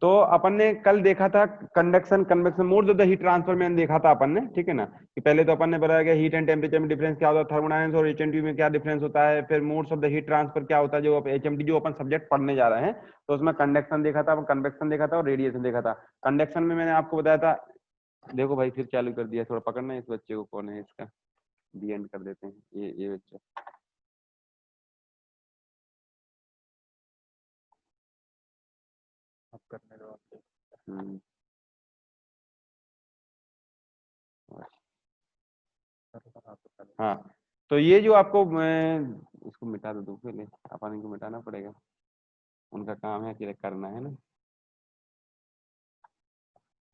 तो अपन ने कल देखा था conduction convection modes of the heat transfer में देखा था अपन ने, ठीक है ना, कि पहले तो अपन ने बताया कि हीट एंड टेम्परेचर में डिफरेंस क्या होता है, थर्मोडायनामिक्स और एचएमटी में क्या डिफरेंस होता है, फिर modes of the heat transfer क्या होता है, जो एचएमटी जो अपन सब्जेक्ट पढ़ने जा रहे हैं, तो उसमें कंडक्शन देखा था, कन्वेक्शन देखा था और रेडिएशन देखा था। कंडक्शन में मैंने आपको बताया था, देखो भाई फिर चालू कर दिया, थोड़ा पकड़ना है इस बच्चे को, कौन है इसका, डी एंड कर देते हैं, ये बच्चा अब करने दो आप। हाँ, तो ये जो आपको मैं इसको मिटा दो, पहले अपन इनको मिटाना पड़ेगा, उनका काम है कि करना है ना।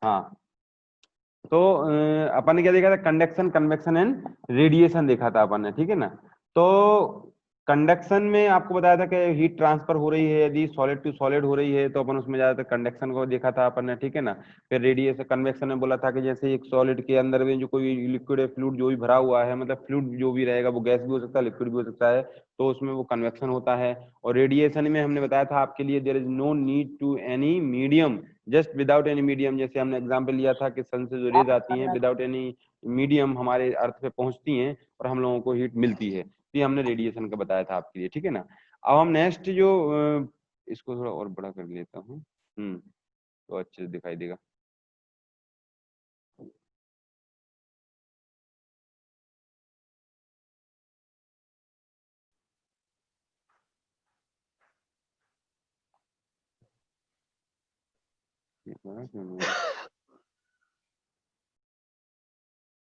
हाँ, तो अपन ने क्या देखा था, कंडक्शन कन्वेक्शन एंड रेडिएशन देखा था अपन ने, ठीक है ना। तो कंडक्शन में आपको बताया था कि हीट ट्रांसफर हो रही है, यदि सॉलिड टू सॉलिड हो रही है तो अपन उसमें ज्यादातर कंडक्शन को देखा था अपन ने, ठीक है ना। फिर रेडिएशन कन्वेक्शन में बोला था कि जैसे एक सॉलिड के अंदर में जो कोई लिक्विड है, फ्लूइड जो भी भरा हुआ है, मतलब फ्लूइड जो भी रहेगा वो गैस भी हो सकता है, लिक्विड भी हो सकता है, तो उसमें वो कन्वेक्शन होता है। और रेडिएशन में हमने बताया था आपके लिए, there is no need to any medium, just without any medium, जैसे हमने एग्जांपल लिया था कि सन से जो रेज आती हैं विदाउट एनी मीडियम हमारे अर्थ पे पहुंचती हैं और हम लोगों को हीट मिलती है, तो ये हमने रेडिएशन का बताया था आपके लिए, ठीक है ना। अब हम नेक्स्ट जो इसको थोड़ा और बड़ा कर लेता हूँ, तो अच्छे से दिखाई देगा।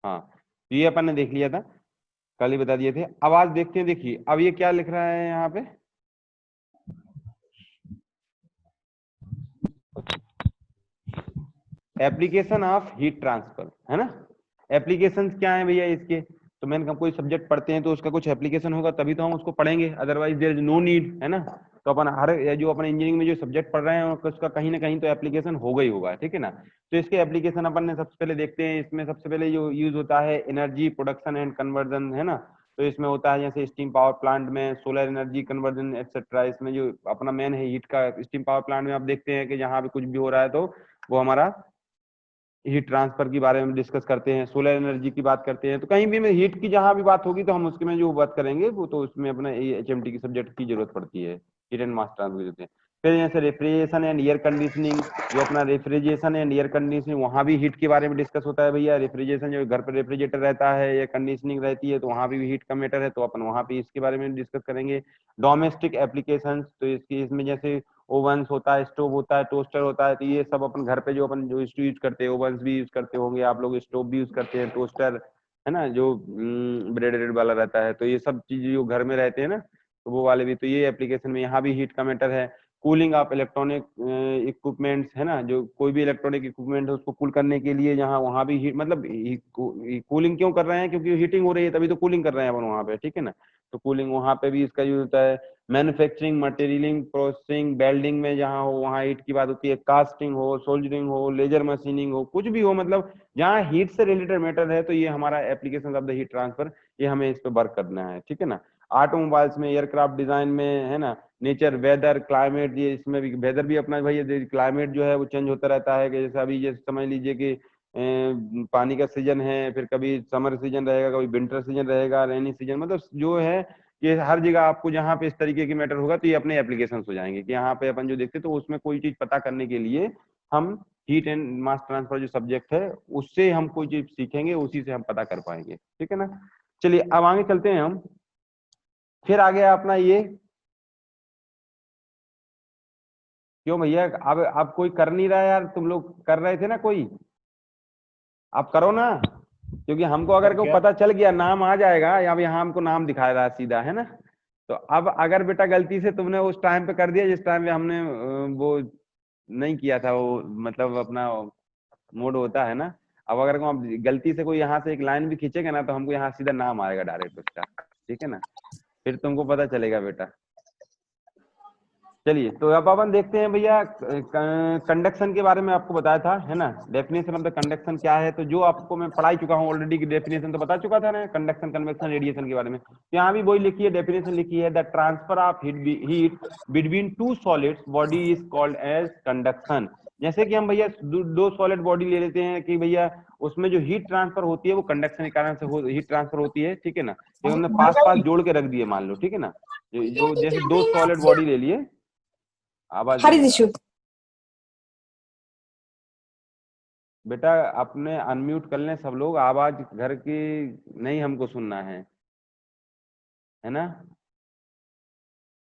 हाँ, तो ये अपन ने देख लिया था, कल ही बता दिए थे। अब आज देखते हैं, देखिए अब ये क्या लिख रहा है यहाँ पे, एप्लीकेशन ऑफ हीट ट्रांसफर, है ना। एप्लीकेशन क्या है भैया इसके, तो मैंने कहा कोई सब्जेक्ट पढ़ते हैं तो उसका कुछ एप्लीकेशन होगा तभी तो हम उसको पढ़ेंगे, otherwise there is no need, है ना। तो अपन हर जो अपन इंजीनियरिंग में जो सब्जेक्ट पढ़ रहे हैं उसका कहीं ना कहीं तो एप्लीकेशन होगा ही होगा, ठीक है ना। तो इसके एप्लीकेशन अपन ने सबसे पहले देखते हैं, इसमें सबसे पहले जो यूज होता है एनर्जी प्रोडक्शन एंड कन्वर्जन, है ना। तो इसमें होता है जैसे स्टीम पावर प्लांट में सोलर एनर्जी कन्वर्जन एक्सेट्रा, इसमें जो अपना मेन है हीट का, स्टीम पावर प्लांट में आप देखते हैं कि जहाँ भी कुछ भी हो रहा है तो वो हमारा हीट ट्रांसफर के बारे में डिस्कस करते हैं, सोलर एनर्जी की बात करते हैं, तो कहीं भी में हीट की जहां भी बात होगी तो हम उसके में जो बात करेंगे वो तो उसमें अपना एचएमटी की सब्जेक्ट की जरूरत पड़ती है, हीट एंड मास ट्रांसफर होते हैं। फिर जैसे रेफ्रिजरेशन एंड एयर कंडीशनिंग, जो अपना रेफ्रिजरेशन एंड एयर कंडीशनिंग, वहां भी हीट के बारे में डिस्कस होता है भैया। रेफ्रिजरेशन जो घर पर रेफ्रिजरेटर रहता है, एयर कंडीशनिंग रहती है, तो वहां भी हीट का मैटर है, तो अपन वहां पे इसके बारे में डिस्कस करेंगे। डोमेस्टिक एप्लीकेशन, तो इसकी इसमें जैसे ओवंस होता है, स्टोव होता है, टोस्टर होता है, तो ये सब अपन घर पे जो अपन जो यूज करते हैं, ओवंस भी यूज करते होंगे आप लोग, स्टोव भी यूज करते हैं, टोस्टर, है ना, जो ब्रेड रेड वाला रहता है, तो ये सब चीज जो घर में रहते हैं ना, तो वो वाले भी, तो ये एप्लीकेशन में यहाँ भी हीट का मैटर है। कूलिंग ऑफ इलेक्ट्रॉनिक इक्विपमेंट्स, है ना, जो कोई भी इलेक्ट्रॉनिक इक्विपमेंट है उसको कूल करने के लिए जहाँ वहाँ भी हीट, मतलब कूलिंग क्यों कर रहे हैं, क्योंकि हीटिंग हो रही है तभी तो कूलिंग कर रहे हैं अपन वहाँ पे, ठीक है ना। तो कूलिंग वहाँ पे भी इसका यूज होता है। मैन्युफैक्चरिंग, मटेरियलिंग, प्रोसेसिंग, वेल्डिंग में जहाँ हो वहाँ हीट की बात होती है। कास्टिंग हो, सोल्डरिंग हो, लेजर मशीनिंग हो, कुछ भी हो, मतलब जहाँ हीट से रिलेटेड मैटर है तो ये हमारा application of the heat transfer, ये हमें इस पे वर्क करना है, ठीक है ना। ऑटोमोबाइल्स में, एयरक्राफ्ट डिजाइन में, है ना, नेचर, वेदर, क्लाइमेट, ये इसमें भी वेदर भी अपना भाई, क्लाइमेट जो है वो चेंज होता रहता है, कि जैसे अभी जैसे समझ लीजिए कि पानी का सीजन है, फिर कभी समर सीजन रहेगा, कभी विंटर सीजन रहेगा, रेनी सीजन, मतलब जो है ये हर जगह आपको जहाँ पे इस तरीके की मैटर होगा तो ये अपने एप्लीकेशन हो जाएंगे, कि यहाँ पे अपन जो देखते तो उसमें कोई चीज पता करने के लिए हम हीट एंड मास ट्रांसफर जो सब्जेक्ट है उससे हम कोई चीज सीखेंगे, उसी से हम पता कर पाएंगे, ठीक है ना। चलिए अब आगे चलते हैं हम। फिर आ गया अपना ये, क्यों भैया, अब कोई कर नहीं रहा यार, तुम लोग कर रहे थे ना कोई, आप करो ना, क्योंकि हमको अगर को पता चल गया नाम आ जाएगा, या अब यहाँ हमको नाम दिखा रहा है सीधा, है ना। तो अब अगर बेटा गलती से तुमने उस टाइम पे कर दिया जिस टाइम पे हमने वो नहीं किया था, वो मतलब अपना मोड होता है ना, अब अगर हम गलती से कोई यहाँ से एक लाइन भी खींचेगा ना तो हमको यहाँ सीधा नाम आएगा डायरेक्ट उसका, ठीक है ना, फिर तुमको पता चलेगा बेटा। चलिए, तो अब अपन देखते हैं भैया कंडक्शन के बारे में आपको बताया था, है ना, डेफिनेशन ऑफ द कंडक्शन क्या है। तो जो आपको मैं पढ़ा ही चुका हूँ ऑलरेडी, की डेफिनेशन तो बता चुका था ना कंडक्शन, कन्वेक्शन, रेडिएशन के बारे में। तो यहाँ भी वही लिखी है, डेफिनेशन लिखी है, the transfer of heat between two solids body is called as conduction. जैसे कि हम भैया दो सॉलिड बॉडी ले लेते हैं कि भैया उसमें जो हीट ट्रांसफर होती है वो कंडक्शन के कारण से हीट ट्रांसफर होती है, ठीक है ना। तो हमने पास पास जोड़ के रख दिए मान लो, ठीक है ना, जो जैसे दो सॉलिड बॉडी ले लिए। आवाज नहीं आ रहा बेटा, अपने अनम्यूट कर लें सब लोग, आवाज घर की नहीं हमको सुनना है ना।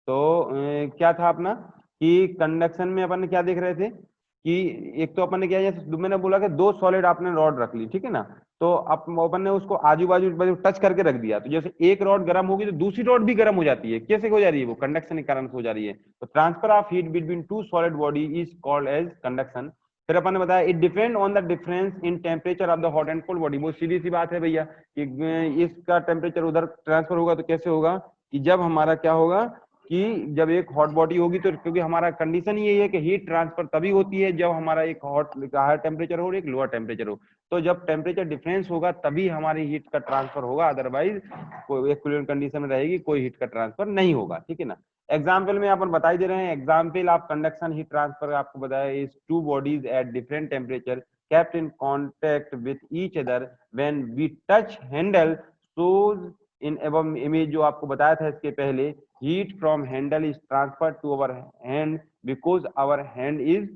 तो क्या था अपना कि कंडक्शन में अपन ने क्या देख रहे थे कि एक तो अपन ने क्या, जैसे मैंने बोला कि दो सॉलिड आपने रॉड रख ली, ठीक है ना। तो अपन ने उसको आजू बाजू टच करके रख दिया, तो जैसे एक रॉड गर्म होगी तो दूसरी रॉड भी गर्म हो जाती है। कैसे हो जा रही है? वो कंडक्शन के कारण हो जा रही है। तो transfer of heat between two solid body is called as conduction. फिर अपन ने बताया it depend on the difference in temperature of the hot and cold body. वो सीधी सी बात है भैया कि इसका टेम्परेचर उधर ट्रांसफर होगा तो कैसे होगा कि जब हमारा क्या होगा कि जब एक हॉट बॉडी होगी, तो क्योंकि हमारा कंडीशन यही है कि हीट ट्रांसफर तभी होती है जब हमारा एक हायर टेम्परेचर हो और एक लोअर टेम्परेचर हो। तो जब टेम्परेचर डिफरेंस होगा तभी हमारी हीट का ट्रांसफर होगा, अदरवाइज कोई इक्विलिब्रियम कंडीशन में रहेगी, कोई हीट का ट्रांसफर नहीं होगा, ठीक है ना। एग्जाम्पल में अपन बताई दे रहे हैं, example of conduction heat transfer आपको बताया is two bodies at different temperature kept in contact with each other when we touch handle shows in above image। जो आपको बताया था इसके पहले, heat from handle is transferred to our hand because our hand is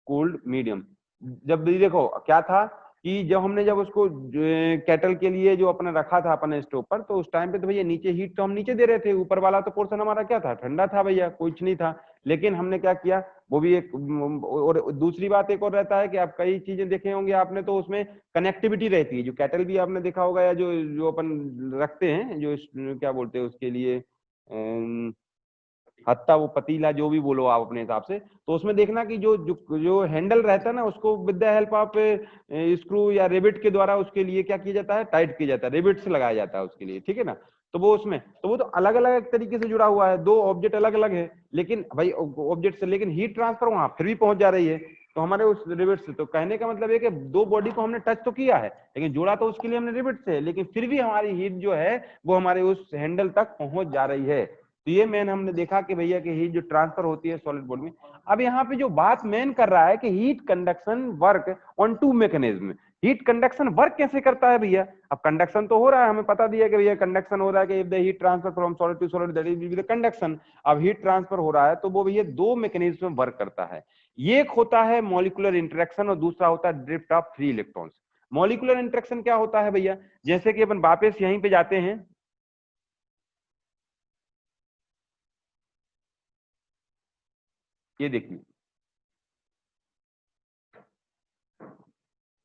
cooled medium। जब भी देखो क्या था कि जब उसको केटल के लिए जो अपने रखा था अपने स्टोव पर, तो उस टाइम पे तो भैया नीचे हीट तो हम नीचे दे रहे थे, ऊपर वाला तो पोर्शन हमारा क्या था, ठंडा था भैया, कुछ नहीं था। लेकिन हमने क्या किया, वो भी एक, और दूसरी बात एक और रहता है कि आप कई चीजें देखे होंगे आपने, तो उसमें कनेक्टिविटी रहती है। जो केटल भी आपने देखा होगा, या जो जो अपन रखते हैं, जो क्या बोलते हैं उसके लिए, हत्ता, वो पतीला, जो भी बोलो आप अपने हिसाब से, तो उसमें देखना कि जो जो जो हैंडल रहता है ना, उसको with the help of screw या रिबिट के द्वारा उसके लिए क्या किया जाता है, टाइट किया जाता है, रिबिट से लगाया जाता है उसके लिए, ठीक है ना। तो वो उसमें तो वो तो अलग अलग तरीके से जुड़ा हुआ है, दो ऑब्जेक्ट अलग अलग है, लेकिन भाई ऑब्जेक्ट से, लेकिन हीट ट्रांसफर वहां फिर भी पहुंच जा रही है तो हमारे उस रिबिट से। तो कहने का मतलब है कि दो बॉडी को हमने टच तो किया है, लेकिन जोड़ा तो उसके लिए हमने रिबिट से, लेकिन फिर भी हमारी हीट जो है वो हमारे उस हैंडल तक पहुंच जा रही है। तो ये मेन हमने देखा कि भैया कि हीट जो ट्रांसफर होती है सॉलिड बॉडी में। अब यहाँ पे जो बात मेन कर रहा है कि heat conduction work on to mechanism. Heat conduction work कैसे करता है भैया? अब कंडक्शन तो हो रहा है, हमें पता दिया कि भैया कंडक्शन हो रहा है कि if the heat transfer from solid to solid that is the conduction. अब हीट ट्रांसफर हो रहा है तो वो भैया दो मैकेनिज्म में वर्क करता है। एक होता है मॉलिक्यूलर इंटरेक्शन और दूसरा होता है drift of free electrons. Molecular interaction क्या होता है भैया? जैसे कि अपन वापस यहीं पे जाते हैं, ये देखिए,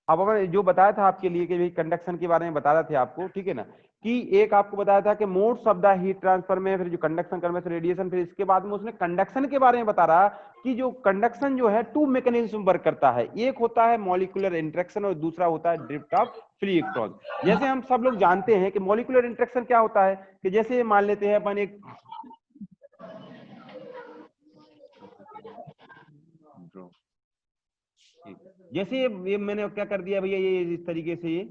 अब मैं जो बताया था आपके लिए कि भाई कंडक्शन के बारे में बता रहे थे आपको, ठीक है ना, कि एक आपको बताया था कि modes of the heat transfer में, फिर जो कंडक्शन, कन्वेक्शन, रेडिएशन, फिर इसके बाद में उसने कंडक्शन के बारे में बता रहा कि जो कंडक्शन जो है टू मैकेनिज्म वर्क करता है। एक होता है मॉलिक्यूलर इंटरेक्शन और दूसरा होता है ड्रिफ्ट ऑफ फ्री इलेक्ट्रॉन। जैसे हम सब लोग जानते हैं कि मॉलिक्यूलर इंटरेक्शन क्या होता है, कि जैसे मान लेते हैं अपन एक, जैसे ये मैंने क्या कर दिया भैया, ये इस तरीके से, ये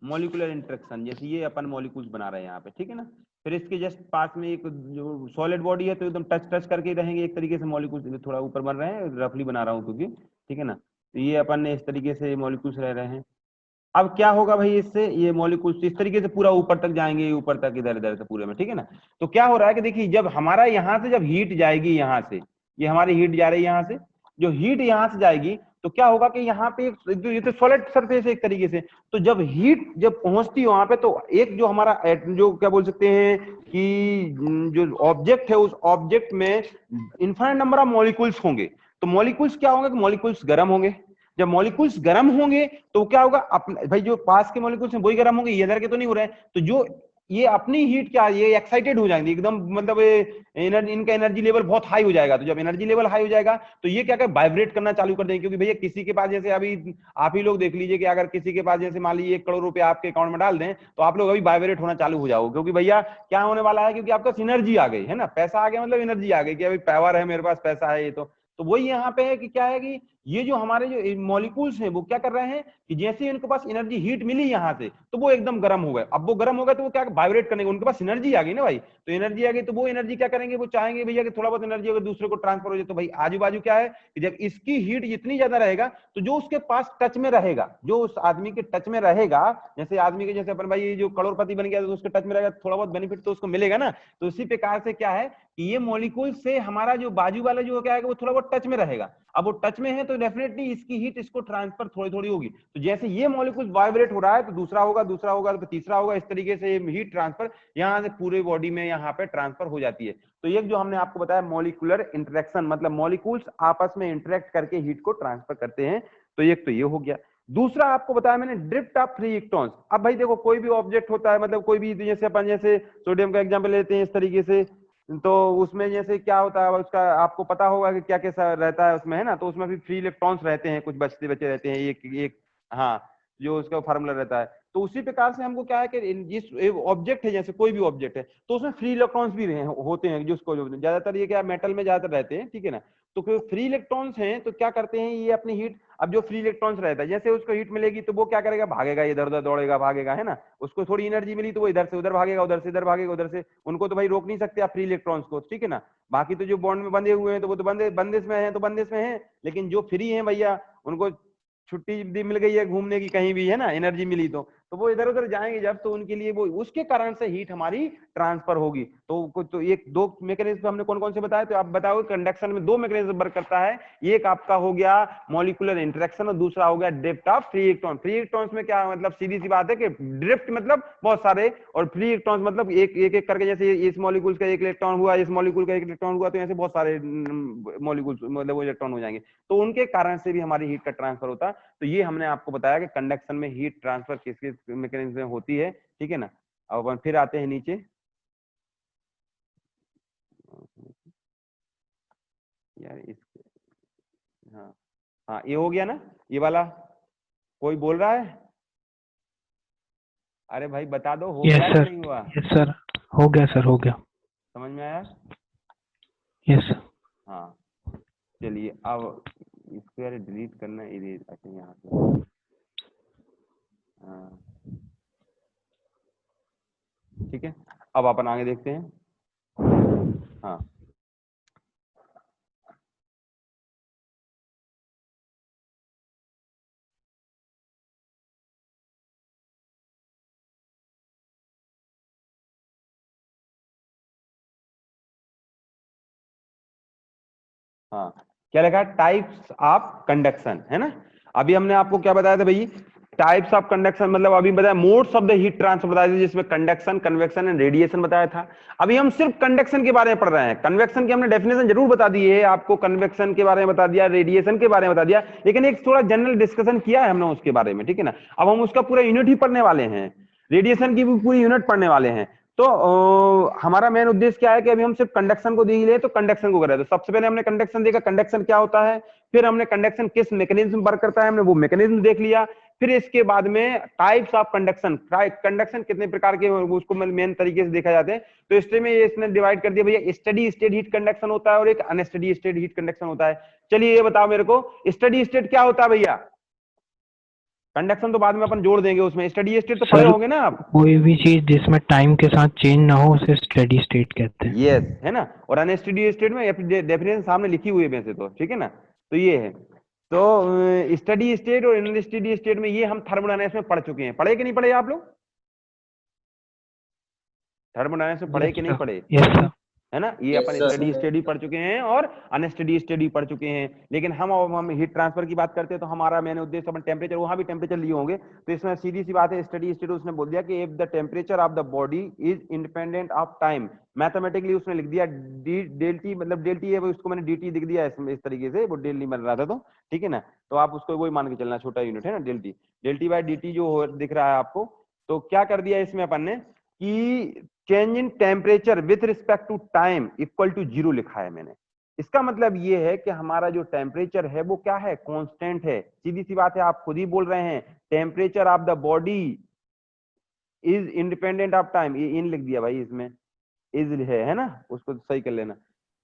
मॉलिक्यूलर इंटरेक्शन, जैसे ये अपन मॉलिक्यूल्स बना रहे हैं यहाँ पे, ठीक है ना। फिर इसके जस्ट पास में एक जो सॉलिड बॉडी है, तो एकदम टच टच करके ही रहेंगे एक तरीके से मॉलिक्यूल्स, थोड़ा ऊपर बन रहे हैं, रफली बना रहा हूँ क्योंकि, ठीक है ना। तो ये अपन ने इस तरीके से मॉलिक्यूल्स रह रहे हैं। अब क्या होगा भाई, इससे ये मॉलिक्यूल्स इस तरीके से पूरा ऊपर तक जाएंगे, ऊपर तक, इधर इधर से पूरे में, ठीक है ना। तो क्या हो रहा है कि देखिए, जब हमारा यहाँ से जब हीट जाएगी, यहाँ से ये हमारी हीट जा रही है, यहाँ से जो हीट यहाँ से जाएगी, तो क्या होगा कि यहाँ पे ये तो सॉलिड सरफेस है एक तरीके से, तो जब हीट जब पहुंचती है वहां पे, तो एक जो हमारा जो क्या बोल सकते हैं कि जो ऑब्जेक्ट है, उस ऑब्जेक्ट में इनफाइनाइट नंबर ऑफ मॉलिक्यूल्स होंगे। तो मॉलिक्यूल्स क्या होंगे कि मॉलिक्यूल्स गर्म होंगे। जब मॉलिक्यूल्स गर्म होंगे तो क्या होगा, भाई जो पास के मॉलिक्यूल्स हैं वही गर्म होंगे, ये इधर के तो नहीं हो रहे हैं। तो जो ये अपनी हीट क्या, ये एक्साइटेड हो जाएंगे एकदम, मतलब एनर्जी, इनका एनर्जी लेवल बहुत हाई हो जाएगा। तो जब एनर्जी लेवल हाई हो जाएगा तो ये क्या कर वाइब्रेट करना चालू कर देंगे। क्योंकि भैया किसी के पास जैसे अभी आप ही लोग देख लीजिए कि अगर किसी के पास जैसे मान लीजिए 1 करोड़ रुपए आपके अकाउंट में डाल दें तो आप लोग अभी वाइब्रेट होना चालू हो जाओगे। क्योंकि भैया क्या होने वाला है, क्योंकि आपका एनर्जी आ गई है ना, पैसा आ गया मतलब एनर्जी आ गई कि अभी पावर है मेरे पास, पैसा है। ये तो वही यहाँ पे है कि क्या है कि ये जो हमारे जो मॉलिक्यूल्स हैं वो क्या कर रहे हैं कि जैसे ही उनके पास एनर्जी हीट मिली यहाँ से तो वो एकदम गर्म हो गए। अब वो गर्म हो गए तो वो क्या वाइब्रेट करने, उनके पास एनर्जी आ गई ना भाई, तो एनर्जी आ गई तो वो एनर्जी क्या करेंगे, वो चाहेंगे भैया कि थोड़ा बहुत एनर्जी अगर दूसरे को ट्रांसफर हो जाए। तो भाई आजू बाजू क्या है कि जब इसकी हीट इतनी ज्यादा रहेगा तो जो उसके पास टच में रहेगा, जो उस आदमी के टच में रहेगा, जैसे आदमी के जैसे अपन भाई जो करोड़पति बन गया तो उसके टच में रहेगा थोड़ा बहुत बेनिफिट तो उसको मिलेगा ना। तो उसी प्रकार से क्या है कि ये मॉलिक्यूल से हमारा जो बाजू वाला जो क्या है वो थोड़ा बहुत टच में रहेगा। अब वो टच में है तो डेफिनेटली इसकी हीट इसको ट्रांसफर थोड़ी थोड़ी होगी। तो जैसे ये मॉलिक्यूल वाइब्रेट हो रहा है तो दूसरा होगा, दूसरा होगा तो तीसरा होगा, इस तरीके से हीट ट्रांसफर यहाँ से पूरे बॉडी में यहाँ पे ट्रांसफर हो जाती है। तो ये जो हमने आपको बताया मॉलिक्यूलर इंटरेक्शन, मतलब मॉलिक्यूल्स आपस में इंटरेक्ट करके हीट को ट्रांसफर करते हैं। तो एक तो ये हो गया। दूसरा आपको बताया मैंने ड्रिफ्ट ऑफ फ्री इलेक्ट्रॉन्स। अब भाई देखो कोई भी ऑब्जेक्ट होता है, मतलब कोई भी, जैसे अपन जैसे सोडियम का एग्जांपल लेते हैं इस तरीके से, तो उसमें जैसे क्या होता है उसका आपको पता होगा कि क्या कैसा रहता है उसमें, है ना। तो उसमें भी फ्री इलेक्ट्रॉन्स रहते हैं, कुछ बचते बचे रहते हैं, एक हाँ, जो उसका फार्मूला रहता है। तो उसी प्रकार से हमको क्या है कि जिस ऑब्जेक्ट है, जैसे कोई भी ऑब्जेक्ट है तो उसमें फ्री इलेक्ट्रॉन्स भी होते हैं, जिसको जो ज्यादातर ये क्या मेटल में ज्यादातर रहते हैं, ठीक है ना। तो फ्री इलेक्ट्रॉन्स हैं तो क्या करते हैं ये अपनी हीट, अब जो फ्री इलेक्ट्रॉन्स रहता है जैसे उसको हीट मिलेगी तो वो क्या करेगा, भागेगा इधर उधर, दौड़ेगा भागेगा, है ना। उसको थोड़ी एनर्जी मिली तो वो इधर से उधर भागेगा, उधर से इधर भागेगा, उधर से, उनको तो भाई रोक नहीं सकते आप फ्री इलेक्ट्रॉन्स को, ठीक है ना। बाकी तो जो बॉन्ड में बंधे हुए हैं तो वो तो बंदिश में है, तो बंदिश में है। लेकिन जो फ्री है भैया उनको छुट्टी मिल गई है घूमने की कहीं भी, है ना, एनर्जी मिली तो वो इधर उधर जाएंगे जब, तो उनके लिए वो उसके कारण से हीट हमारी ट्रांसफर होगी। तो एक दो मैकेनिज्म हमने कौन कौन से बताए, तो आप बताओ कंडक्शन में दो मैकेनिज्म वर्क करता है। एक आपका हो गया मॉलिक्यूलर इंटरेक्शन और दूसरा हो गया drift of free electron. Free electrons में क्या मतलब सीधी सी बात है कि ड्रिफ्ट मतलब बहुत सारे, और फ्री इलेक्ट्रॉन्स मतलब एक एक करके, जैसे इस मॉलिक्यूल का एक इलेक्ट्रॉन हुआ, इस मॉलिक्यूल का एक इलेक्ट्रॉन हुआ, तो ऐसे बहुत सारे मॉलिक्यूल्स मतलब वो इलेक्ट्रॉन हो जाएंगे। तो उनके कारण से भी हमारी हीट का ट्रांसफर होता है। तो ये हमने आपको बताया कि कंडक्शन में हीट ट्रांसफर किस किस मैकेनिज्म में होती है, ठीक है ना। अब अपन फिर आते हैं नीचे। यार इस, हाँ हाँ, ये हो गया ना ये वाला, कोई बोल रहा है? अरे भाई बता दो हो यस गया कि सर, नहीं हुआ। यस सर, हो गया सर, हो गया। समझ में आया? Yes sir. हाँ चलिए अब इसको यार डिलीट करना है, इरेज, अच्छा यहाँ से, हाँ ठीक है। अब अपन आगे देखते हैं। हाँ हाँ, क्या लिखा है, टाइप्स ऑफ कंडक्शन, है ना। अभी हमने आपको क्या बताया था भाई, टाइप्स ऑफ कंडक्शन मतलब अभी बताया modes of the heat transfer बताया था, जिसमें कंडक्शन, कन्वेक्शन एंड रेडिएशन बताया था। अभी हम सिर्फ कंडक्शन के बारे में पढ़ रहे हैं। कन्वेक्शन की हमने डेफिनेशन जरूर बता दी है आपको, कन्वेक्शन के बारे में बता दिया, रेडिएशन के बारे में बता दिया, लेकिन एक थोड़ा जनरल डिस्कशन किया है हमने उसके बारे में, ठीक है ना। अब हम उसका पूरा यूनिट ही पढ़ने वाले हैं, रेडिएशन की भी पूरी यूनिट पढ़ने वाले हैं। तो हमारा मेन उद्देश्य क्या है कि अभी हम सिर्फ कंडक्शन को देख ले, तो कंडक्शन को करें। तो सबसे पहले हमने कंडक्शन देखा, कंडक्शन क्या होता है, फिर हमने कंडक्शन किस मैकेनिज्म वर्क करता है, हमने वो मैकेनिज्म देख लिया। फिर इसके बाद में टाइप्स ऑफ कंडक्शन, कंडक्शन कितने प्रकार के उसको मेन तरीके से देखा जाते हैं। तो इसमें में इसने डिवाइड कर दिया भैया, स्टडी स्टेट हीट कंडक्शन होता है और एक अनस्टडी स्टेट हीट कंडक्शन होता है। चलिए ये बताओ मेरे को, स्टडी स्टेट क्या होता है भैया? कंडक्शन तो बाद में अपन जोड़ देंगे उसमें, स्टडी स्टेट तो पढ़े सर, होंगे ना आप। कोई भी चीज जिसमें टाइम के साथ चेंज ना हो उसे स्टेडी स्टेट कहते हैं। यस, है ना। और अनस्टडी स्टेट में डेफिनेशन सामने लिखी हुई है वैसे तो, ठीक है ना। तो ये है, तो स्टडी स्टेट और अनस्टडी स्टेट में ये हम थर्मोडायनामिक्स में पढ़ चुके हैं। पढ़े कि नहीं पढ़े आप लोग? थर्मोडायनामिक्स में पढ़े यस कि नहीं सर, पढ़े, यस सर। है ना। ये अपन स्टडी स्टडी पढ़ चुके हैं और अनस्टडी स्टडी पढ़ चुके हैं। लेकिन हम हीट ट्रांसफर की बात करते हैं तो हमारा मैंने उद्देश्य अपन टेम्परेचर, वहां भी टेम्परेचर लिए होंगे। तो इसमें सीधी सी बात है, स्टडी स्टेट उसने बोल दिया कि if the temperature of the body is independent of time, mathematically उसने लिख दिया डी डेल टी, मतलब डेल टी है वो, उसको मैंने डी टी लिख दिया इस तरीके से, वो डेल नहीं बन रहा था तो, ठीक है ना। तो आप उसको वही मान के चलना, छोटा यूनिट है ना del T by D T जो दिख रहा है आपको। तो क्या कर दिया इसमें अपन ने, कि change in temperature with respect to time equal to 0 लिखा है मैंने। इसका मतलब ये है कि हमारा जो टेम्परेचर है वो क्या है, कांस्टेंट है। सीधी सी बात है, आप खुद ही बोल रहे हैं temperature of the body is independent of time. ये इन लिख दिया भाई, इसमें इज है ना, उसको सही कर लेना।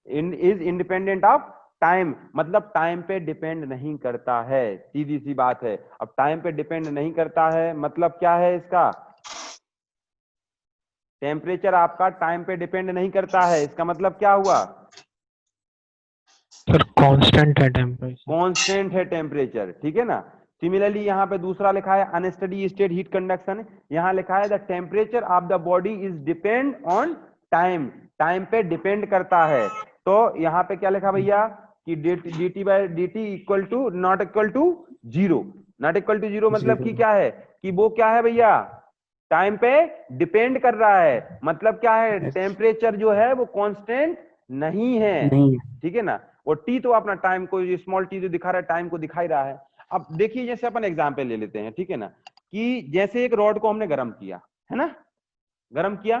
इन इज इंडिपेंडेंट ऑफ टाइम, मतलब टाइम पे डिपेंड नहीं करता है, सीधी सी बात है। अब टाइम पे डिपेंड नहीं करता है मतलब क्या है इसका, टेम्परेचर आपका टाइम पे डिपेंड नहीं करता है, इसका मतलब क्या हुआ, सर कांस्टेंट है टेम्परेचर। कांस्टेंट है टेम्परेचर, ठीक है ना। सिमिलरली यहाँ पे दूसरा लिखा है अनस्टडी स्टेट हीट कंडक्शन, यहाँ लिखा है the temperature of the body is depend on time, time पे डिपेंड करता है। तो यहाँ पे क्या लिखा भैया कि dt by dt equal to not equal to 0, not equal to 0 मतलब कि क्या है कि वो क्या है भैया, टाइम पे डिपेंड कर रहा है, मतलब क्या है, टेम्परेचर जो है वो कांस्टेंट नहीं है, ठीक है ना। और टी तो अपना टाइम को, स्मॉल टी जो दिखा रहा है टाइम को दिखा ही रहा है। अब देखिए जैसे अपन एग्जांपल ले लेते हैं, ठीक है ना, कि जैसे एक रॉड को हमने गर्म किया है ना, गर्म किया,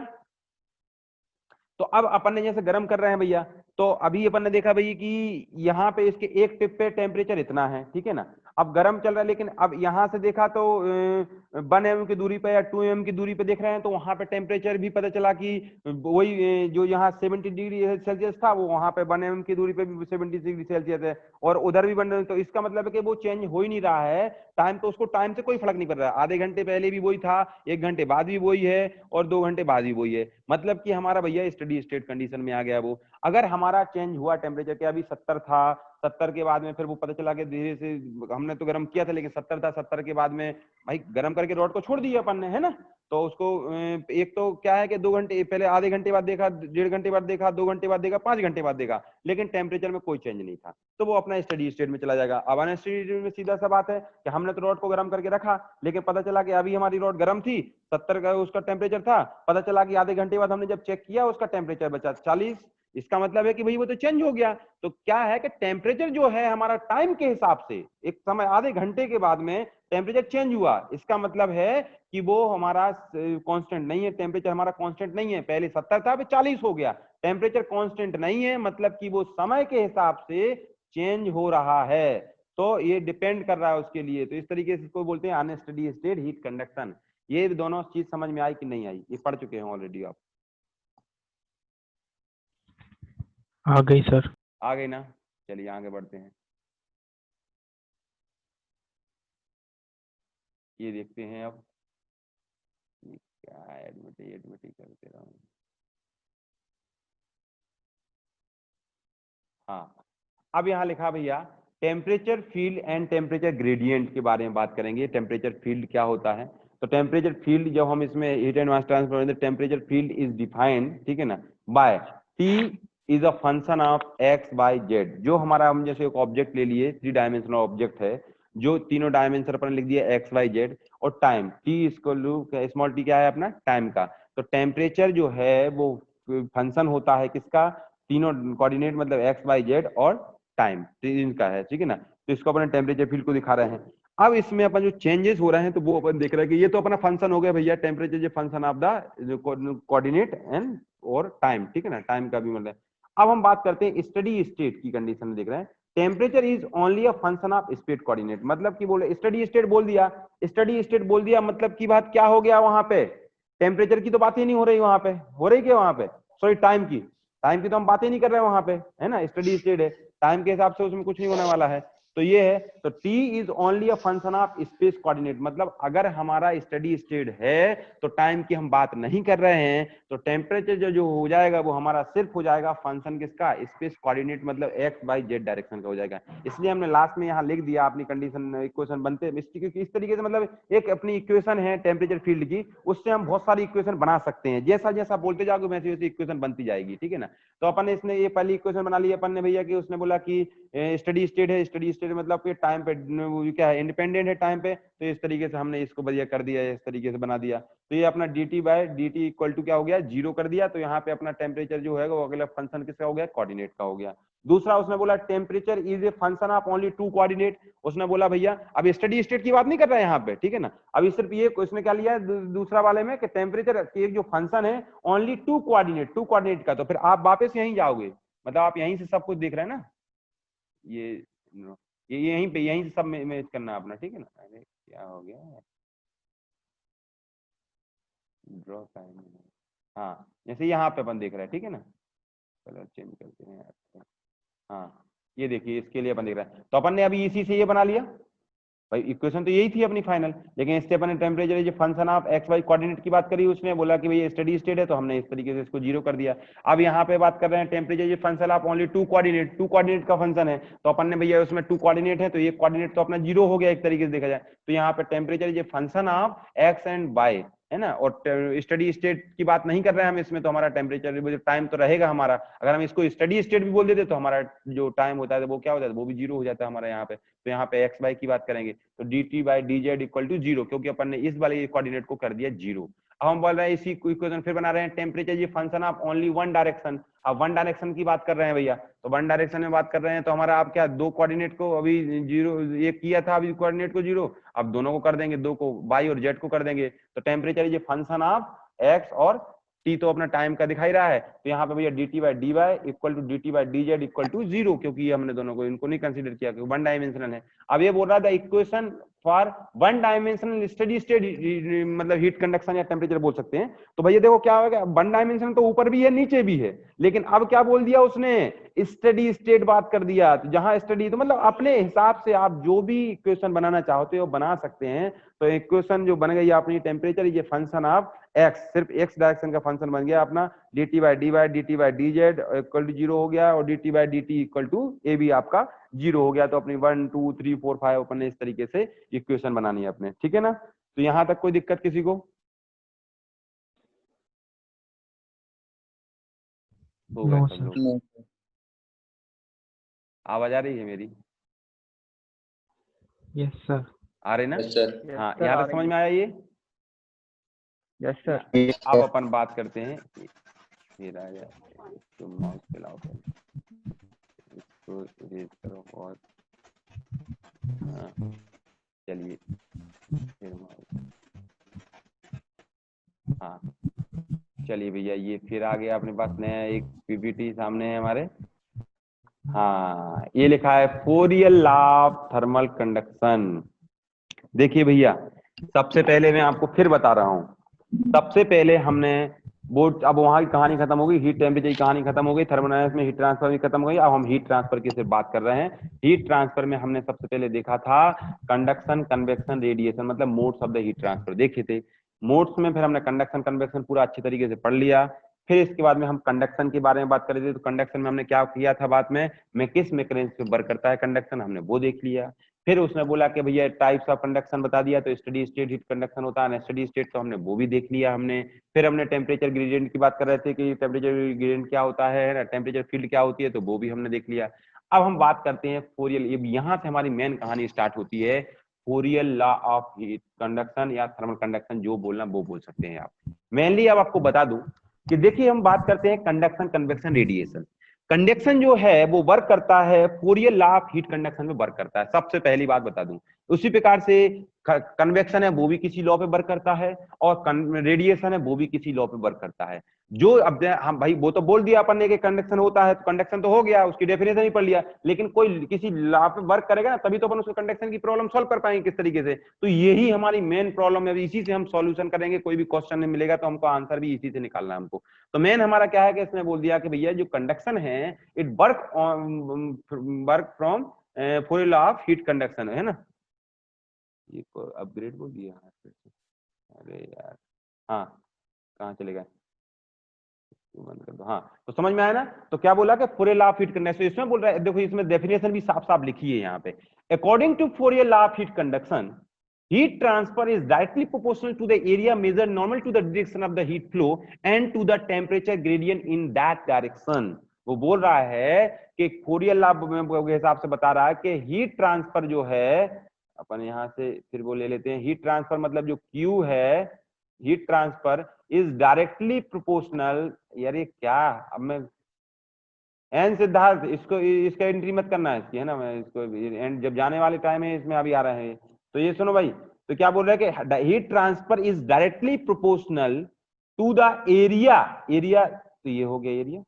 तो अब अपन ने जैसे गर्म कर रहे हैं भैया, तो अभी अपन ने देखा भैया कि यहाँ पे इसके एक टिप पे टेम्परेचर इतना है, ठीक है ना। अब गर्म चल रहा है, लेकिन अब यहाँ से देखा तो 1 mm की दूरी पे या 2 mm की दूरी पे देख रहे हैं, तो वहां पे टेम्परेचर भी पता चला कि वही जो यहाँ 70 डिग्री सेल्सियस था वो वहां पे 1 mm की दूरी पे भी 70 डिग्री सेल्सियस है, और उधर भी बन रहे हैं। तो इसका मतलब है कि वो चेंज हो ही नहीं रहा है टाइम, तो उसको टाइम से कोई फर्क नहीं पड़ रहा है। आधे घंटे पहले भी वही था, 1 घंटे बाद भी वही है, और 2 घंटे बाद भी वही है, मतलब कि हमारा भैया स्टडी स्टेट कंडीशन में आ गया वो। अगर हमारा चेंज हुआ टेम्परेचर के, अभी 70 था, 70 के बाद में फिर वो पता चला कि धीरे से हमने तो गर्म किया था लेकिन 70 था, 70 के बाद में भाई गर्म करके रॉड को छोड़ दिया अपन ने, है ना। तो उसको एक तो क्या है कि 2 घंटे पहले, आधे घंटे बाद देखा, 1.5 घंटे बाद देखा, 2 घंटे बाद देखा, 5 घंटे बाद देखा, लेकिन टेम्परेचर में कोई चेंज नहीं था, तो वो अपना स्टडी स्टेट में चला जाएगा। अब अनस्टडी स्टेट में सीधा सा बात है कि हमने तो रॉड को गर्म करके रखा, लेकिन पता चला कि अभी हमारी रॉड गर्म थी, 70 का उसका टेम्परेचर था, पता चला कि आधे घंटे बाद हमने जब चेक किया उसका टेम्परेचर बचा 40। इसका मतलब है कि भाई वो तो चेंज हो गया। तो क्या है कि टेम्परेचर जो है हमारा टाइम के हिसाब से एक समय आधे घंटे के बाद में टेम्परेचर चेंज हुआ, इसका मतलब है कि वो हमारा कांस्टेंट नहीं है, टेम्परेचर हमारा कांस्टेंट नहीं है। पहले 70 था, अभी 40 हो गया, टेम्परेचर कांस्टेंट नहीं है, मतलब कि वो समय के हिसाब से चेंज हो रहा है, तो ये डिपेंड कर रहा है उसके लिए। तो इस तरीके से इसको बोलते हैं अनस्टडी स्टेट हीट कंडक्शन। ये दोनों चीज समझ में आई कि नहीं आई, ये पढ़ चुके हैं ऑलरेडी आप? आ गई सर। आ गई ना, चलिए आगे बढ़ते हैं। ये देखते हैं अब, ये क्या एडमिट करते रहो। हाँ, अब यहाँ लिखा भैया temperature field and temperature gradient के बारे में बात करेंगे। टेम्परेचर फील्ड क्या होता है, तो टेम्परेचर फील्ड जब हम इसमें heat and mass transfer, temperature field is defined, ठीक है ना, by T is a function of X by Z. जो हमारा, हम जैसे एक ऑब्जेक्ट ले लिए, 3 डायमेंशनल ऑब्जेक्ट है, जो तीनों डायमेंशन पर लिख दिया एक्स वाई जेड, और time T equal to small T क्या है अपना टाइम का। तो टेम्परेचर जो है वो फंक्शन होता है किसका, तीनों कोऑर्डिनेट मतलब एक्स वाई जेड और टाइम इनका है, ठीक है ना। तो इसको अपने टेम्परेचर फील्ड को दिखा रहे हैं। अब इसमें अपन जो चेंजेस हो रहे हैं तो वो अपन देख रहे हैं कि ये तो अपना फंक्शन हो गया भैया, टेम्परेचर जो function of the coordinate and और टाइम, ठीक है ना, टाइम का भी मतलब। अब हम बात करते हैं स्टडी स्टेट की कंडीशन में, देख रहे हैं temperature is only a function of state coordinate, मतलब कि बोले स्टडी स्टेट बोल दिया, स्टडी स्टेट बोल दिया मतलब की बात क्या हो गया, वहां पे टेम्परेचर की तो बात ही नहीं हो रही, वहां पे हो रही क्या, वहां पे सॉरी टाइम की, टाइम की तो हम बातें नहीं कर रहे हैं वहां पे, है ना, स्टडी स्टेट है, टाइम के हिसाब से उसमें कुछ नहीं होने वाला है। तो ये है, तो t is only a function of space coordinate, मतलब अगर हमारा स्टडी स्टेट है तो टाइम की हम बात नहीं कर रहे हैं, तो टेम्परेचर जो हो जाएगा वो हमारा सिर्फ हो जाएगा फंक्शन किसका, स्पेस कोऑर्डिनेट, मतलब एक्स बाई जेड डायरेक्शन का हो जाएगा। इसलिए हमने लास्ट में यहाँ लिख दिया अपनी कंडीशन इक्वेशन बनते इस तरीके से, मतलब एक अपनी इक्वेशन है टेम्परेचर फील्ड की, उससे हम बहुत सारी इक्वेशन बना सकते हैं, जैसा जैसा बोलते जाओगे वैसे वैसे इक्वेशन बनती जाएगी, ठीक है ना। तो अपन ने इसने ये पहली इक्वेशन बना ली अपन ने भैया कि उसने बोला कि स्टडी स्टेट है, स्टडी स्टेट स्टेट मतलब कि टाइम पे वो क्या है, इंडिपेंडेंट है टाइम पे, तो इस तरीके से हमने इसको बढ़िया कर दिया, इस तरीके से बना दिया। तो ये अपना dt by dt equal to क्या हो गया, 0 कर दिया। तो यहाँ पे अपना टेम्परेचर जो है वो अगला फंक्शन किसका हो गया, कोऑर्डिनेट का हो गया। दूसरा उसने बोला temperature is a function of only 2 coordinate. उसने बोला भैया अब स्टडी स्टेट की बात नहीं कर रहा है यहाँ पे, ठीक है ना, अभी सिर्फ ये उसने क्या लिया दूसरा वाले में कि टेम्परेचर एक जो फंक्शन है ओनली 2 कोऑर्डिनेट का। तो फिर आप वापस यहीं जाओगे, मतलब आप यहीं से सब कुछ देख रहे हैं ना, ये यहीं पे यहीं से सब मैच करना है अपना, ठीक है ना। अरे क्या हो गया, ड्रॉ टाइम, हाँ जैसे यहाँ पे अपन देख रहे हैं, ठीक है ना, कलर चेंज करते हैं। हाँ ये देखिए इसके लिए अपन देख रहे हैं, तो अपन ने अभी इसी से ये बना लिया भाई, इक्वेशन तो यही थी अपनी फाइनल, लेकिन इससे अपन ने टेम्परेचर जो function of X Y coordinate की बात करी, उसने बोला कि भाई स्टडी स्टेट है, तो हमने इस तरीके से इसको 0 कर दिया। अब यहाँ पे बात कर रहे हैं टेम्परेचर जो फंक्शन ऑफ ओनली 2 कोऑर्डिनेट का फंक्शन है, तो अपन ने भैया उसमें 2 कोऑर्डिनेट है, तो ये कोऑर्डिनेट तो अपना 0 हो गया एक तरीके से देखा जाए। तो यहाँ पे टेम्परेचर जो function of X and Y है ना, और स्टडी स्टेट की बात नहीं कर रहे हैं हम इसमें, तो हमारा टेम्परेचर टाइम तो रहेगा हमारा। अगर हम इसको स्टडी स्टेट भी बोल देते तो हमारा जो टाइम होता है वो क्या हो जाता है, वो भी 0 हो जाता है हमारा यहाँ पे। तो यहाँ पे एक्स वाई की बात करेंगे तो dt by D Z equal to 0, क्योंकि अपन ने इस वाले कोऑर्डिनेट को कर दिया 0। अब हम बोल रहे हैं इसी इक्वेशन फिर बना रहे हैं, टेम्परेचर ये function of only one direction. अब वन डायरेक्शन की बात कर रहे हैं भैया, तो वन डायरेक्शन में बात कर रहे हैं, तो हमारा आप क्या दो कोऑर्डिनेट को अभी 0 ये किया था, अभी कोऑर्डिनेट को 0, अब दोनों को कर देंगे, दो को y और z को कर देंगे। तो टेम्परेचर ये फंक्शन ऑफ x और t तो अपना टाइम का दिखाई रहा है, तो यहाँ पे भैया dt by D Y equal to dt by D Z equal to 0, क्योंकि ये हमने दोनों को इनको नहीं कंसीडर किया क्योंकि वन डायमेंशनल है। अब ये बोल रहा था equation for one dimensional steady state मतलब हीट कंडक्शन या टेम्परेचर बोल सकते हैं। तो भैया देखो क्या होगा, वन डायमेंशनल तो ऊपर भी है नीचे भी है, लेकिन अब क्या बोल दिया उसने, स्टडी स्टेट बात कर दिया। तो जहां स्टडी तो मतलब अपने हिसाब से आप जो भी इक्वेशन बनाना चाहते हो बना सकते हैं। तो इक्वेशन जो बन गई अपनी टेम्परेचर ये फंक्शन ऑफ एक्स, सिर्फ एक्स डायरेक्शन का फंक्शन बन गया अपना, dt by D y dt by D Z equal to 0 हो गया, और dt by dt equal to a भी आपका 0 हो गया। तो अपनी 1 2 3 4 5 अपन ने इस तरीके से इक्वेशन बनानी है अपने, ठीक है ना। तो यहां तक कोई दिक्कत किसी को? हो गए सब लोग? आवाज आ रही है मेरी? Yes sir. आ रही ना? Yes sir. हाँ यहाँ तक समझ में आया ये? Yes sir. अब अपन बात करते हैं, फिर आ जाए तो माउस चलाओ इसको इरेज करो और चलिए फिर हाँ चलिए भैया ये फिर आ गया अपने पास नया एक पीपीटी सामने है हमारे। हाँ ये लिखा है Fourier law of thermal conduction. देखिए भैया सबसे पहले मैं आपको फिर बता रहा हूँ, सबसे पहले हमने बोर्ड, अब वहां की कहानी खत्म हो गई, हीट टेम्परेचर की कहानी खत्म हो गई, थर्मोडायनामिक्स में हीट ट्रांसफर भी खत्म हो गई। अब हम हीट ट्रांसफर की सिर्फ बात कर रहे हैं। हीट ट्रांसफर में हमने सबसे पहले देखा था कंडक्शन कन्वेक्शन रेडिएशन, मतलब modes of the heat transfer देखे थे। मोड्स में फिर हमने कंडक्शन कन्वेक्शन पूरा अच्छे तरीके से पढ़ लिया। फिर इसके बाद में हम कंडक्शन के बारे में बात कर रहे थे, तो कंडक्शन में हमने क्या किया था, बाद में किस मैकेनिज्म से वर्क करता है कंडक्शन, हमने वो देख लिया। फिर उसने बोला कि भैया टाइप्स ऑफ कंडक्शन बता दिया, तो स्टडी स्टेट हीट कंडक्शन होता है, स्टडी स्टेट तो हमने वो भी देख लिया हमने। फिर हमने टेम्परेचर ग्रेडियंट की बात कर रहे थे कि टेम्परेचर ग्रेडियंट क्या होता है ना, टेम्परेचर फील्ड क्या होती है, तो वो भी हमने देख लिया। अब हम बात करते हैं फोरियर, यहाँ से हमारी मेन कहानी स्टार्ट होती है। Fourier law of heat conduction या थर्मल कंडक्शन, जो बोलना वो बोल सकते हैं आप। मेनली अब आपको बता दूं कि देखिए हम बात करते हैं कंडक्शन कन्वेक्शन रेडिएशन। कंडक्शन जो है वो वर्क करता है Fourier law of heat conduction में वर्क करता है, सबसे पहली बात बता दूं। उसी प्रकार से कन्वेक्शन है वो भी किसी लॉ पे वर्क करता है, और रेडिएशन है वो भी किसी लॉ पे वर्क करता है। जो अब हम भाई वो तो बोल दिया अपन ने कि कंडक्शन होता है, तो कंडक्शन तो हो गया, उसकी डेफिनेशन ही पढ़ लिया, लेकिन कोई किसी लॉ पे वर्क करेगा ना तभी तो अपन उसको कंडक्शन की प्रॉब्लम सॉल्व कर पाएंगे किस तरीके से। तो यही हमारी मेन प्रॉब्लम है, इसी से हम सॉल्यूशन करेंगे। कोई भी क्वेश्चन में मिलेगा तो हमको आंसर भी इसी से निकालना है हमको। तो मेन हमारा क्या है कि इसने बोल दिया कि भैया जो कंडक्शन है it work from Fourier law of heat conduction, है ना। ये अपग्रेड बोल दिया, अरे यार हाँ कहाँ चले गए, बंद कर दो। हाँ तो समझ में आया ना। तो क्या बोला कि Fourier law of heat conduction, इसमें बोल रहा है, देखो इसमें डेफिनेशन भी साफ साफ लिखी है यहाँ पे। According to Fourier law of heat conduction, heat transfer is directly proportional to the area measured normal to the direction of the heat flow and to the temperature gradient in that direction। वो बोल रहा है कि Fourier law के हिसाब से बता रहा है कि हीट ट्रांसफर जो है, अपन यहां से फिर वो ले लेते हैं, हीट ट्रांसफर मतलब जो क्यू है, heat transfer is directly proportional, यार ये क्या, अब मैं एन सिद्धार्थ इसको इसका एंट्री मत करना है इसकी, है ना, मैं इसको एंड जब जाने वाले टाइम है इसमें अभी आ रहे हैं। तो ये सुनो भाई, तो क्या बोल रहा है कि heat transfer is directly proportional to the area, area तो ये हो गया area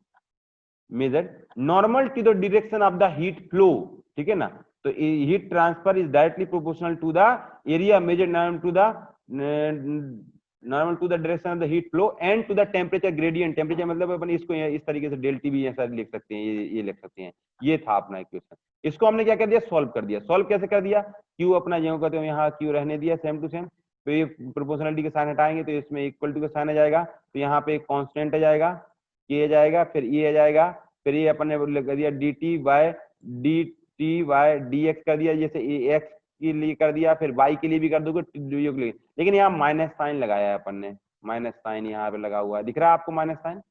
measured normal to the direction of the heat flow, ठीक है ना। तो heat transfer is directly proportional to the area measured normal to the normal to the direction of the heat flow and to the temperature gradient, temperature मतलब अपन इसको इस तरीके से डेल टी भी ऐसा लिख सकते हैं, ये लिख सकते हैं। ये था अपना इक्वेशन, इसको हमने क्या कर दिया, सॉल्व कर दिया। सॉल्व कैसे कर दिया, क्यू अपना जो कहते हैं यहाँ क्यू रहने दिया सेम टू सेम, तो ये प्रोपोर्शनलिटी के साइन हटाएंगे तो इसमें इक्वल टू का साइन आ जाएगा, तो यहाँ पे एक कांस्टेंट आ जाएगा, ये आ जाएगा, फिर ये आ जाएगा, फिर ये अपन ने कर दिया डी वाई डी एक्स कर दिया, जैसे एक्स के लिए कर दिया, फिर वाई के लिए भी कर दोगे के लिए, लेकिन यहाँ माइनस साइन लगाया है अपन ने, माइनस साइन यहाँ पे लगा हुआ है, दिख रहा है आपको माइनस साइन,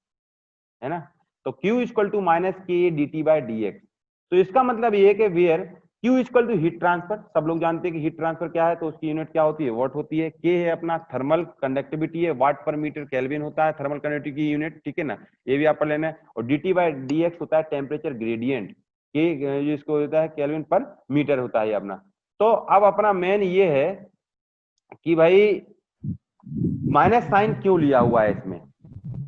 है ना। तो Q equal to minus K D T by D X, तो इसका मतलब ये है कि where Q equal to heat transfer, सब लोग जानते हैं कि हीट ट्रांसफर क्या है, तो उसकी यूनिट क्या होती है, वॉट होती है, K है अपना थर्मल कंडक्टिविटी है, वाट पर मीटर केल्विन होता है थर्मल कंडक्टिविटी की यूनिट, ठीक है ना, ये भी आप पर लेना है, और D T by D x होता है टेम्परेचर ग्रेडियंट, K जिसको होता है केल्विन पर मीटर होता है अपना। तो अब अपना मेन ये है कि भाई माइनस साइन क्यों लिया हुआ है इसमें,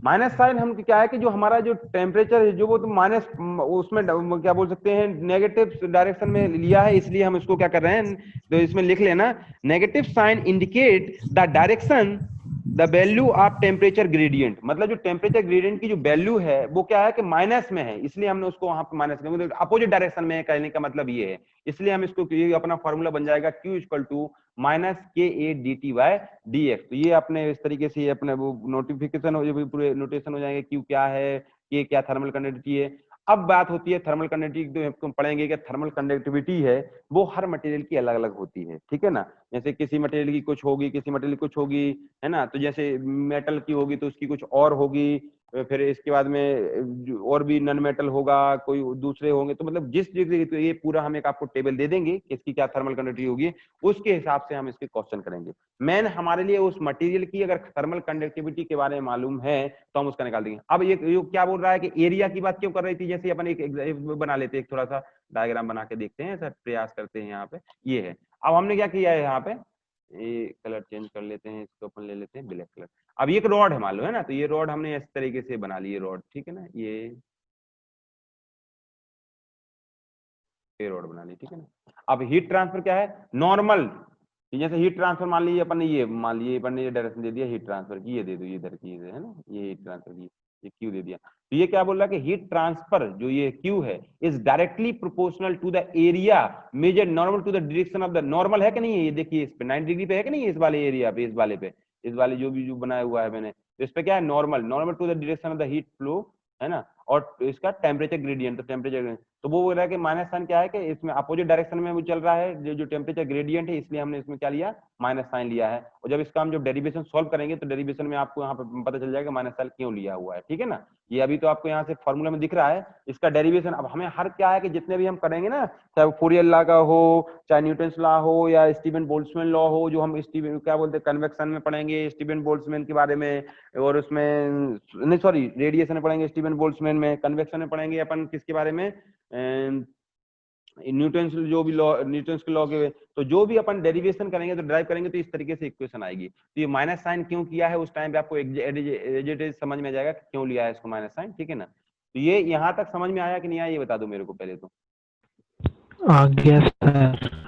माइनस साइन हम क्या है कि जो हमारा जो टेम्परेचर है जो वो तो माइनस उसमें क्या बोल सकते हैं नेगेटिव डायरेक्शन में लिया है, इसलिए हम इसको क्या कर रहे हैं, तो इसमें लिख लेना negative sign indicate the direction the value of temperature gradient, मतलब जो टेम्परेचर ग्रेडियंट की जो वैल्यू है वो क्या है कि माइनस में है, इसलिए हमने उसको वहां पे माइनस मतलब अपोजिट डायरेक्शन में कहने का मतलब ये है, इसलिए हम इसको ये अपना फॉर्मूला बन जाएगा Q equal to minus K A D T Y D X. तो ये अपने इस तरीके से अपने वो नोटिफिकेशन हो पूरे नोटेशन हो जाएंगे, क्यू क्या है, के क्या थर्मल कंडक्टिविटी है। अब बात होती है थर्मल कंडक्टिविटी, तो पढ़ेंगे कि थर्मल कंडक्टिविटी है वो हर मटेरियल की अलग अलग होती है, ठीक है ना, जैसे किसी मटेरियल की कुछ होगी, किसी मटेरियल की कुछ होगी, है ना, तो जैसे मेटल की होगी तो उसकी कुछ और होगी, फिर इसके बाद में और भी नॉन मेटल होगा, कोई दूसरे होंगे, तो मतलब जिस जगह तो ये पूरा हम एक आपको टेबल दे देंगे किसकी क्या थर्मल कंडक्टिविटी होगी, उसके हिसाब से हम इसके क्वेश्चन करेंगे। मेन हमारे लिए उस मटेरियल की अगर थर्मल कंडक्टिविटी के बारे में मालूम है तो हम उसका निकाल देंगे। अब ये क्या बोल रहा है कि एरिया की बात क्यों कर रही थी, जैसे अपन एक बना लेते हैं, एक थोड़ा सा डायग्राम बना के देखते हैं, ऐसा प्रयास करते हैं। यहाँ पे ये है, अब हमने क्या किया है, यहाँ पे ये कलर चेंज कर लेते हैं, इसको अपन ले लेते हैं ब्लैक कलर। अब ये एक रॉड है मान लो, है ना, तो ये रॉड हमने इस तरीके से बना ली, रॉड, ठीक है ना, ये रॉड बना ली, ठीक है ना। अब हीट ट्रांसफर क्या है, नॉर्मल, जैसे हीट ट्रांसफर मान लीजिए अपन ने ये मान लीजिए अपन ने ये डायरेक्शन दे दिया हीट ट्रांसफर की, ये दे दो ये इधर की, है ना, ये हीट ट्रांसफर की, ये क्यू दे दिया, तो ये क्या बोल रहा है कि हीट ट्रांसफर जो ये क्यू है is directly proportional to the area measure normal to the direction of the, normal है कि नहीं है, ये देखिए इस पे 90 डिग्री पे है कि नहीं, इस वाले एरिया पे, इस वाले पे, इस वाले जो भी जो बनाया हुआ है मैंने, तो इस पे क्या है, normal, normal to the direction of the heat flow, है ना, और इसका टेम्परेचर ग्रेडियंट, तो टेम्परेचर, तो वो बोल रहा है कि माइनस साइन क्या है कि इसमें अपोजिट डायरेक्शन में वो चल रहा है जो टेम्परेचर ग्रेडियंट है, इसलिए हमने इसमें क्या लिया, माइनस साइन लिया है। और जब इसका हम जब डेरिवेशन सॉल्व करेंगे तो डेरिवेशन में आपको यहाँ पे पता चल जाएगा माइनस साइन क्यों लिया हुआ है, ठीक है ना। ये अभी तो आपको यहाँ से फॉर्मूला में दिख रहा है, इसका डेरिवेशन अब हमें हर क्या है कि जितने भी हम करेंगे ना, चाहे फोरियर लॉ का हो, चाहे न्यूटन्स लॉ हो, या स्टीवन बोल्ट्जमैन लॉ हो, जो हम स्टीवन क्या बोलते हैं कन्वेक्शन में पढ़ेंगे स्टीवन बोल्ट्जमैन के बारे में, और उसमें नहीं सॉरी रेडिएशन में पढ़ेंगे स्टीवन बोल्ट्जमैन में, कन्वेक्शन में पढ़ेंगे अपन किसके बारे में, न्यूटन्स जो भी लॉ, न्यूटन्स के लॉ के, तो जो भी अपन डेरिवेशन करेंगे तो ड्राइव करेंगे तो इस तरीके से इक्वेशन आएगी। तो ये माइनस साइन क्यों किया है उस टाइम पे आपको एज समझ में आ जाएगा क्यों लिया है इसको माइनस साइन, ठीक है ना। तो ये यहाँ तक समझ में आया कि नहीं आया, ये बता दो मेरे को पहले तो। आ गया सर।